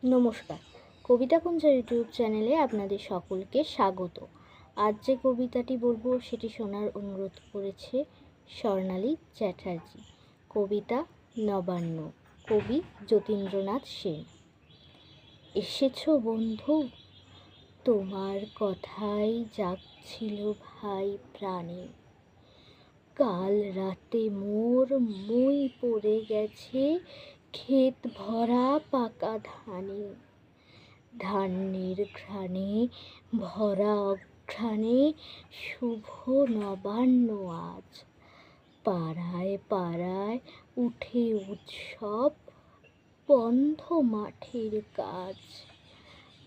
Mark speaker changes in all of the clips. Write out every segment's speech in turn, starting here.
Speaker 1: নমস্কার, কবিতাকুঞ্জ ইউটিউব চ্যানেলে আপনাদের সকলকে স্বাগত। আজ যে কবিতাটি বলবো সেটি শোনার অনুরোধ করেছে স্বর্ণালী চ্যাটার্জি। কবিতা নবান্ন, কবি যতীন্দ্রনাথ সেন। এসেছো বন্ধু, তোমার কথাই জাগছিল ভাই প্রাণে। কাল রাতে মোর মই পড়ে গেছে ক্ষেত ভরা পাকা ধানে। ধানের ঘ্রাণে ভরা অঘ্রাণে শুভ নবান্ন আজ। পাড়ায় পাড়ায় উঠে উৎসব, বন্ধ মাঠের কাজ।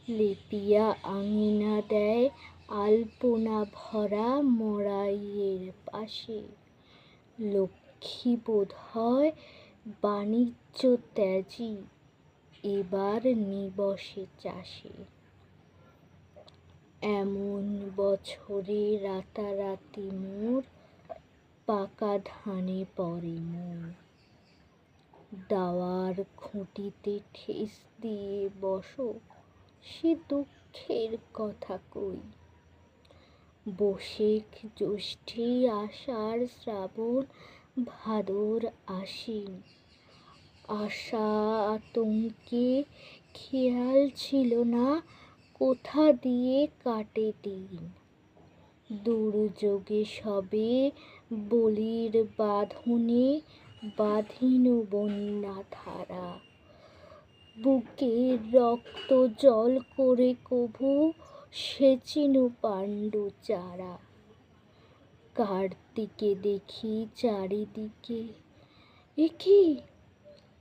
Speaker 1: লেপিয়া আঙিনা দেয় আলপনা ভরা মড়াইয়ের পাশে। লক্ষ্মী বোধ হয় বাণিজ্য ত্যাজি, এবার নিবসে চাষে। এমন বছরে রাতারাতি মোর পাকা ধানে পড়ে মন। দাওয়ার খুঁটিতে ঠেস দিয়ে বসো, সে দুঃখের কথা কই। বৈশাখ জ্যৈষ্ঠী আষাঢ় শ্রাবণ ভাদর আশ্বিন, আশা আতঙ্কে খেয়াল ছিল না কোথা দিয়ে কাটে দিন। দুর্যোগে সবে বলির বাঁধনে বাঁধিন বন্যা ধারা। বুকের রক্ত জল করে কভু সেচিন পাণ্ডু চারা। কার্তিকে দেখি চারিদিকে, এ কি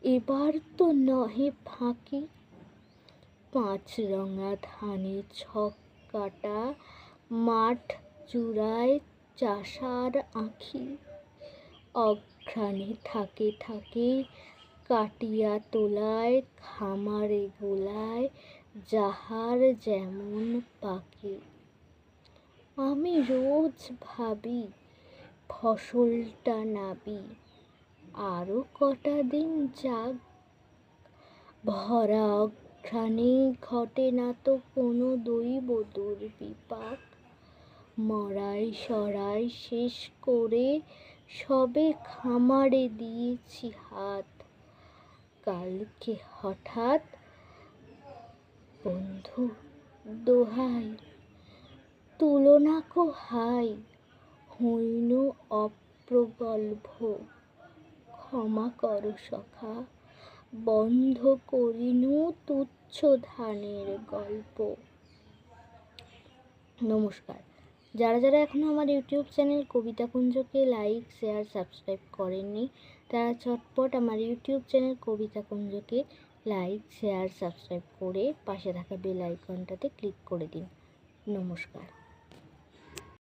Speaker 1: এবার তো নহে ফাঁকি। পাঁচরঙা ধানে ছক কাটা মাঠ জুড়ায় চাষার আঁখি। অঘ্রাণে থাকে থাকে কাটিয়া তোলায় খামারে গোলায় যাহার যেমন পাকে। আমি রোজ ভাবি ফসলটা নাবি, আরো কটা দিন যাক। ভরা অঘ্রাণে ঘটে না তো কোনো দৈব দুর্বিপাক। মড়াই সরাই শেষ করে সবে খামারে দিয়েছি হাত। কালকে হঠাৎ বন্ধু দোহাই, তুলো না কো হাই। হইন অপ্রগল্ভ, ক্ষমা করো সখা। বন্ধ করিনু তুচ্ছ ধানের গল্প। নমস্কার। যারা যারা এখনও আমার ইউটিউব চ্যানেল কবিতাকুঞ্জকে লাইক শেয়ার সাবস্ক্রাইব করেননি, তারা চটপট আমার ইউটিউব চ্যানেল কবিতাকুঞ্জকে লাইক শেয়ার সাবস্ক্রাইব করে পাশে থাকা বেল আইকনটাতে ক্লিক করে দিন। নমস্কার।